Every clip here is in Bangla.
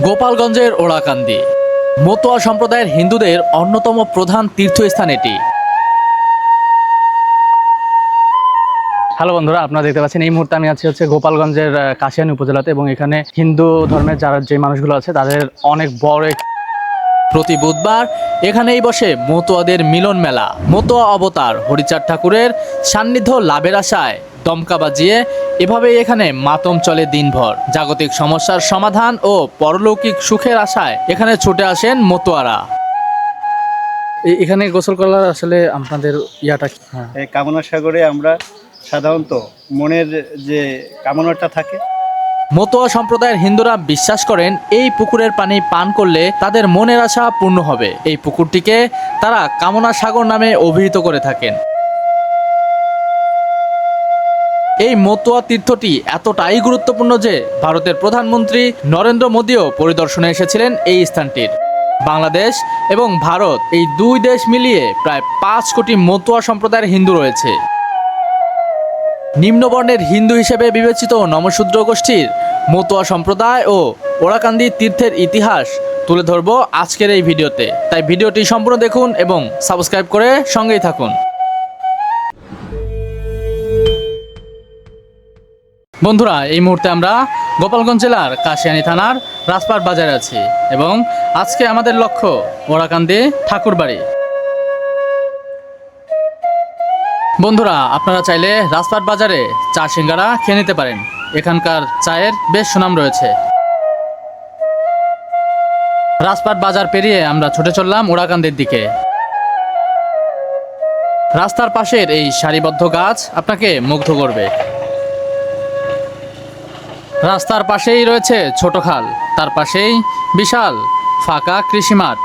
গোপালগঞ্জের ওড়াকান্দি মতুয়া সম্প্রদায়ের হিন্দুদের অন্যতম প্রধান তীর্থস্থান এটি। হ্যালো বন্ধুরা, আপনারা দেখতে পাচ্ছেন এই মুহূর্তে আমি আছি গোপালগঞ্জের কাশিয়ানী উপজেলাতে, এবং এখানে হিন্দু ধর্মের যারা যে মানুষগুলো আছে তাদের অনেক বড় প্রতি বুধবার এখানেই বসে মতুয়াদের মিলন মেলা। মতুয়া অবতার হরিচাঁদ ঠাকুরের সান্নিধ্য লাভের আশায় দমকা বাজিয়ে এভাবেই এখানে মাতম চলে দিনভর। জাগতিক সমস্যার সমাধান ও পরলৌকিক সুখের আশায় এখানে ছুটে আসেন মতুয়ারা। এখানে গোসল করার আসলে আপনাদের ইয়াটা এই কামনা সাগরে আমরা সাধারণত মনের যে কামনাটা থাকে, মতুয়া সম্প্রদায়ের হিন্দুরা বিশ্বাস করেন এই পুকুরের পানি পান করলে তাদের মনের আশা পূর্ণ হবে। এই পুকুরটিকে তারা কামনা সাগর নামে অভিহিত করে থাকেন। এই মতুয়া তীর্থটি এতটাই গুরুত্বপূর্ণ যে ভারতের প্রধানমন্ত্রী নরেন্দ্র মোদীও পরিদর্শনে এসেছিলেন এই স্থানটির। বাংলাদেশ এবং ভারত এই দুই দেশ মিলিয়ে প্রায় 5 কোটি মতুয়া সম্প্রদায়ের হিন্দু রয়েছে। নিম্নবর্ণের হিন্দু হিসেবে বিবেচিত নমশূদ্র গোষ্ঠীর মতুয়া সম্প্রদায় ও ওড়াকান্দি তীর্থের ইতিহাস তুলে ধরব আজকের এই ভিডিওতে। তাই ভিডিওটি সম্পূর্ণ দেখুন এবং সাবস্ক্রাইব করে সঙ্গেই থাকুন। বন্ধুরা, এই মুহূর্তে আমরা গোপালগঞ্জ জেলার কাশিয়ানী থানার রাজপাট বাজারে আছি, এবং আজকে আমাদের লক্ষ্য ওড়াকান্দি ঠাকুরবাড়ি। বন্ধুরা, আপনারা চাইলে রাজপাট বাজারে চা সিঙ্গারা খেয়ে নিতে পারেন। এখানকার চায়ের বেশ সুনাম রয়েছে। রাজপাট বাজার পেরিয়ে আমরা ছুটে চললাম ওড়াকান্দির দিকে। রাস্তার পাশের এই সারিবদ্ধ গাছ আপনাকে মুগ্ধ করবে। রাস্তার পাশেই রয়েছে ছোট খাল, তার পাশেই বিশাল ফাঁকা কৃষি মাঠ।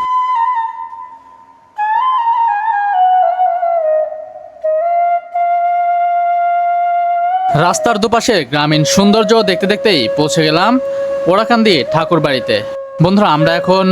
রাস্তার দুপাশে গ্রামীণ সৌন্দর্য দেখতে দেখতেই পৌঁছে গেলাম ওড়াকান্দি ঠাকুরবাড়িতে। বন্ধুরা, আমরা এখন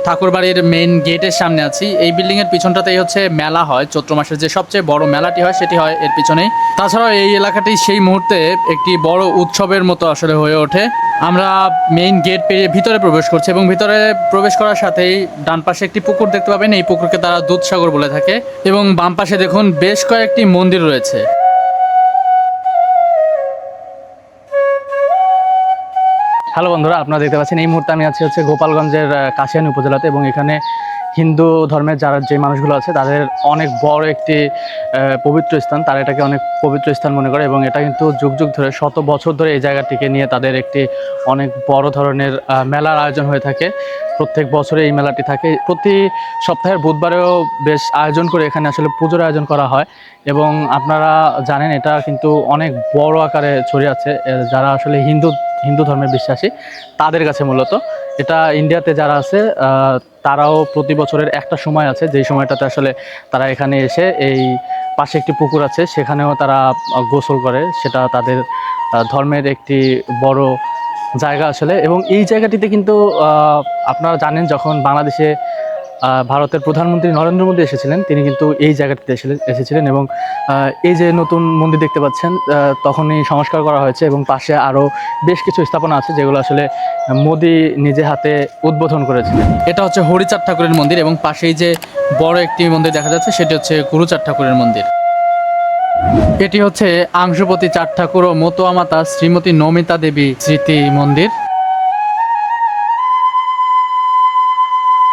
ঠাকুরবাড়ির মেইন গেটের সামনে আছি। এই বিল্ডিংয়ের পিছনটাতেই মেলা হয়। চৈত্র মাসের যে সবচেয়ে বড় মেলাটি হয় সেটি হয় এর পিছনেই। তাছাড়াও এই এলাকাটি সেই মুহূর্তে একটি বড় উৎসবের মতো আসলে হয়ে ওঠে। আমরা মেইন গেট পেরিয়ে ভিতরে প্রবেশ করছি, এবং ভিতরে প্রবেশ করার সাথেই ডান পাশে একটি পুকুর দেখতে পাবেন। এই পুকুরকে তারা দুধসাগর বলে থাকে, এবং বাম পাশে দেখুন বেশ কয়েকটি মন্দির রয়েছে। হ্যালো বন্ধুরা, আপনারা দেখতে পাচ্ছেন এই মুহূর্তে আমি আছি গোপালগঞ্জের কাশিয়ানী উপজেলাতে, এবং এখানে হিন্দু ধর্মের যারা যে মানুষগুলো আছে তাদের অনেক বড় একটি পবিত্র স্থান। তারা এটাকে অনেক পবিত্র স্থান মনে করে, এবং এটা কিন্তু যুগ যুগ ধরে, শত বছর ধরে এই জায়গাটিকে নিয়ে তাদের একটি অনেক বড় ধরনের মেলার আয়োজন হয়ে থাকে। প্রত্যেক বছরে এই মেলাটি থাকে। প্রতি সপ্তাহের বুধবারেও বেশ আয়োজন করে এখানে আসলে পুজোর আয়োজন করা হয়, এবং আপনারা জানেন এটা কিন্তু অনেক বড় আকারে ছড়িয়ে আছে। যারা আসলে হিন্দু ধর্মে বিশ্বাসী তাদের কাছে মূলত এটা। ইন্ডিয়াতে যারা আছে তারাও প্রতি বছরের একটা সময় আছে যেই সময়টাতে আসলে তারা এখানে এসে এই পাশে একটি পুকুর আছে সেখানেও তারা গোসল করে। সেটা তাদের ধর্মের একটি বড় জায়গা আসলে। এবং এই জায়গাটিতে কিন্তু আপনারা জানেন যখন বাংলাদেশে ভারতের প্রধানমন্ত্রী নরেন্দ্র মোদী এসেছিলেন, তিনি কিন্তু এই জায়গাটিতে এসেছিলেন, এবং এই যে নতুন মন্দির দেখতে পাচ্ছেন তখনই সংস্কার করা হয়েছে, এবং পাশে আরও বেশ কিছু স্থাপনা আছে যেগুলো আসলে মোদী নিজে হাতে উদ্বোধন করেছিলেন। এটা হরিচাঁদ ঠাকুরের মন্দির, এবং পাশেই যে বড় একটি মন্দির দেখা যাচ্ছে সেটি গুরুচাঁদ ঠাকুরের মন্দির। এটি আংশুপতি চাঁদ ঠাকুর ও মতুয়া মাতা শ্রীমতী নমিতা দেবী স্মৃতি মন্দির।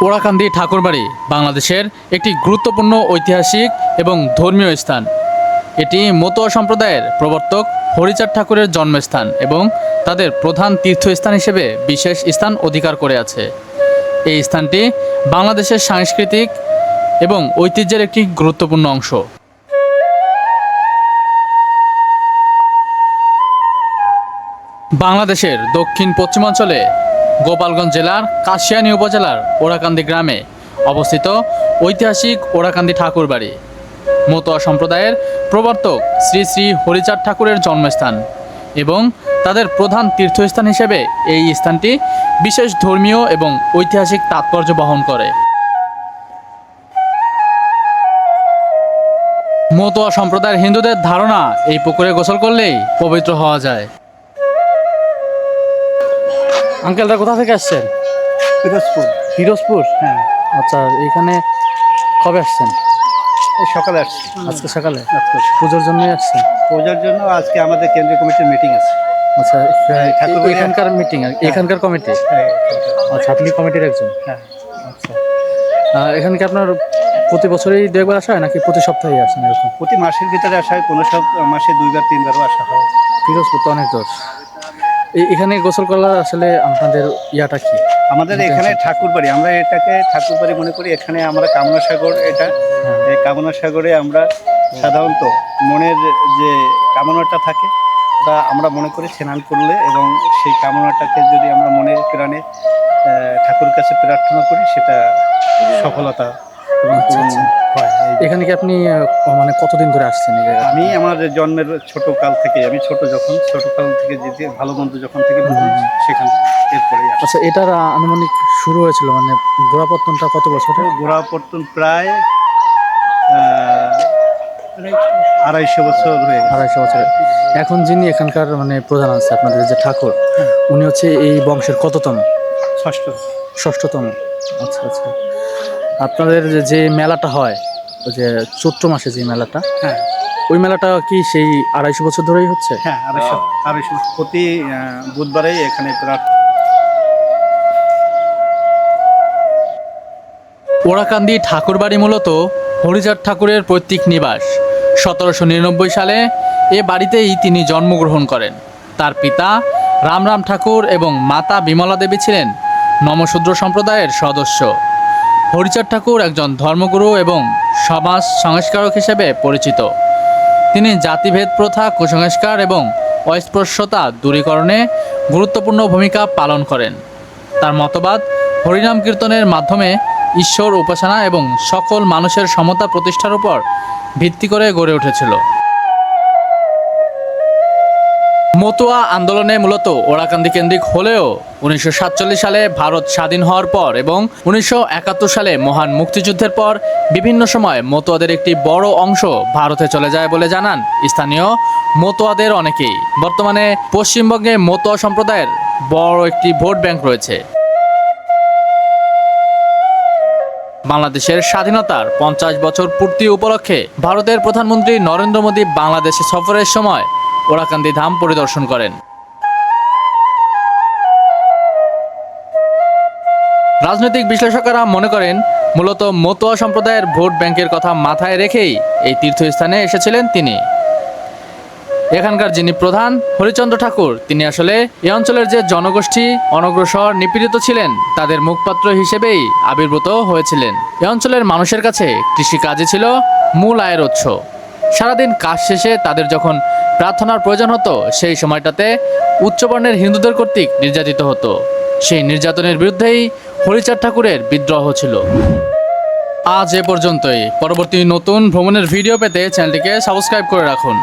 ওড়াকান্দি ঠাকুরবাড়ি বাংলাদেশের একটি গুরুত্বপূর্ণ ঐতিহাসিক এবং ধর্মীয় স্থান। এটি মতুয়া সম্প্রদায়ের প্রবর্তক হরিচাঁদ ঠাকুরের জন্মস্থান, এবং তাদের প্রধান তীর্থস্থান হিসেবে বিশেষ স্থান অধিকার করে আছে। এই স্থানটি বাংলাদেশের সাংস্কৃতিক এবং ঐতিহ্যের একটি গুরুত্বপূর্ণ অংশ। বাংলাদেশের দক্ষিণ পশ্চিমাঞ্চলে গোপালগঞ্জ জেলার কাশিয়ানী উপজেলার ওড়াকান্দি গ্রামে অবস্থিত ঐতিহাসিক ওড়াকান্দি ঠাকুরবাড়ি মতুয়া সম্প্রদায়ের প্রবর্তক শ্রী শ্রী হরিচাঁদ ঠাকুরের জন্মস্থান, এবং তাদের প্রধান তীর্থস্থান হিসেবে এই স্থানটি বিশেষ ধর্মীয় এবং ঐতিহাসিক তাৎপর্য বহন করে। মতুয়া সম্প্রদায়ের হিন্দুদের ধারণা এই পুকুরে গোসল করলেই পবিত্র হওয়া যায়। আঙ্কেলরা কোথা থেকে আসছেন? পিরোজপুর। পিরোজপুর। হ্যাঁ, আচ্ছা, এখানে কবে আসছেন? এই সকালে আসছি। আজকে সকালে আজকে পুজোর জন্যই আসছেন? পূজার জন্য আজকে আমাদের কেন্দ্রীয় কমিটির মিটিং আছে। আচ্ছা, ঠাকুরবাড়ি। এখানকার মিটিং, এখানকার কমিটি। হ্যাঁ, আচ্ছা, আপনি কমিটির একজন। হ্যাঁ, আচ্ছা, এখানে কি আপনার প্রতি বছরই দু একবার আসা হয় নাকি প্রতি সপ্তাহে আসেন এরকম? প্রতি মাসের ভিতরে আসা হয়, কোনো সব মাসে 2-3বারও আসা হয়। পিরোজপুর তো অনেক দূর। এখানে গোসল করা আসলে আপনাদের ইয়াটা কি? আমাদের এখানে ঠাকুরবাড়ি, আমরা এটাকে ঠাকুরবাড়ি মনে করি। এখানে আমরা কামনা সাগর, এটা এই কামনা সাগরে আমরা সাধারণত মনের যে কামনাটা থাকে ওটা আমরা মনে করি স্নান করলে, এবং সেই কামনাটাকে যদি আমরা মনে প্রাণে ঠাকুরের কাছে প্রার্থনা করি, সেটা সফলতা এবং পূরণ হয়। এখানে কি আপনি মানে কতদিন ধরে আসছেন এই জায়গায়? আমি আমার জন্মের ছোটকাল থেকে, আমি ছোটকাল থেকে যেতে ভালো মন্দ যখন থেকে সেখান এরপরেই আসি। আচ্ছা, এটার আনুমানিক শুরু হয়েছিল মানে গোড়াপত্তনটা কত বছর? গোড়াপত্তন প্রায় 250 বছর হয়ে গেছে। 250 বছর। এখন যিনি এখানকার মানে প্রধান আছে আপনাদের যে ঠাকুর, উনি হচ্ছে এই বংশের কততম? ষষ্ঠ। ষষ্ঠতম। আচ্ছা আচ্ছা। আপনাদের যে মেলাটা হয়, ওই যে চৈত্র মাসে যে মেলাটা, হ্যাঁ ওই মেলাটা কি সেই 250 বছর ধরেই হচ্ছে? হ্যাঁ, 250 প্রতি বুধবারেই এখানে ওরাকান্দি ঠাকুরবাড়ি মূলত হরিচাঁদ ঠাকুরের পৈতৃক নিবাস। 1799 সালে এ বাড়িতেই তিনি জন্মগ্রহণ করেন। তার পিতা রামরাম ঠাকুর এবং মাতা বিমলা দেবী ছিলেন নমশূদ্র সম্প্রদায়ের সদস্য। হরিচাঁদ ঠাকুর একজন ধর্মগুরু এবং সমাজ সংস্কারক হিসেবে পরিচিত। তিনি জাতিভেদ প্রথা, কুসংস্কার এবং অস্পৃশ্যতা দূরীকরণে গুরুত্বপূর্ণ ভূমিকা পালন করেন। তার মতবাদ হরিনাম কীর্তনের মাধ্যমে ঈশ্বর উপাসনা এবং সকল মানুষের সমতা প্রতিষ্ঠার উপর ভিত্তি করে গড়ে উঠেছিল। মতুয়া আন্দোলনে মূলত ওরাকান্দি কেন্দ্রিক হলেও 1947 সালে ভারত স্বাধীন হওয়ার পর এবং 1971 সালে মহান মুক্তিযুদ্ধের পর বিভিন্ন সময় মতুয়াদের একটি বড় অংশ ভারতে চলে যায় বলে জানান স্থানীয় মতুয়াদের অনেকেই। বর্তমানে পশ্চিমবঙ্গে মতুয়া সম্প্রদায়ের বড় একটি ভোট ব্যাংক রয়েছে। বাংলাদেশের স্বাধীনতার 50 বছর পূর্তি উপলক্ষে ভারতের প্রধানমন্ত্রী নরেন্দ্র মোদী বাংলাদেশে সফরের সময় ওরাকান্দি ধাম পরিদর্শন করেন। রাজনৈতিক বিশ্লেষকেরা মনে করেন মূলত মতুয়া সম্প্রদায়ের ভোট ব্যাংকের কথা মাথায় রেখেই এই তীর্থস্থানে এসেছিলেন তিনি। এখানকার যিনি প্রধান হরিচন্দ্র ঠাকুর, তিনি আসলে এই অঞ্চলের যে জনগোষ্ঠী অনগ্রসর নিপীড়িত ছিলেন তাদের মুখপাত্র হিসেবেই আবির্ভূত হয়েছিলেন। এই অঞ্চলের মানুষের কাছে কৃষিকাজই ছিল মূল আয়ের উৎস। সারাদিন কাজ শেষে তাদের যখন প্রার্থনার প্রয়োজন হতো, সেই সময়টাতে উচ্চবর্ণের হিন্দুদের কর্তৃক নির্যাতিত হতো। সেই নির্যাতনের বিরুদ্ধেই হরিচাঁদ ঠাকুরের বিদ্রোহ ছিল। আজ এ পর্যন্তই। পরবর্তী নতুন ভ্রমণের ভিডিও পেতে চ্যানেলটিকে সাবস্ক্রাইব করে রাখুন।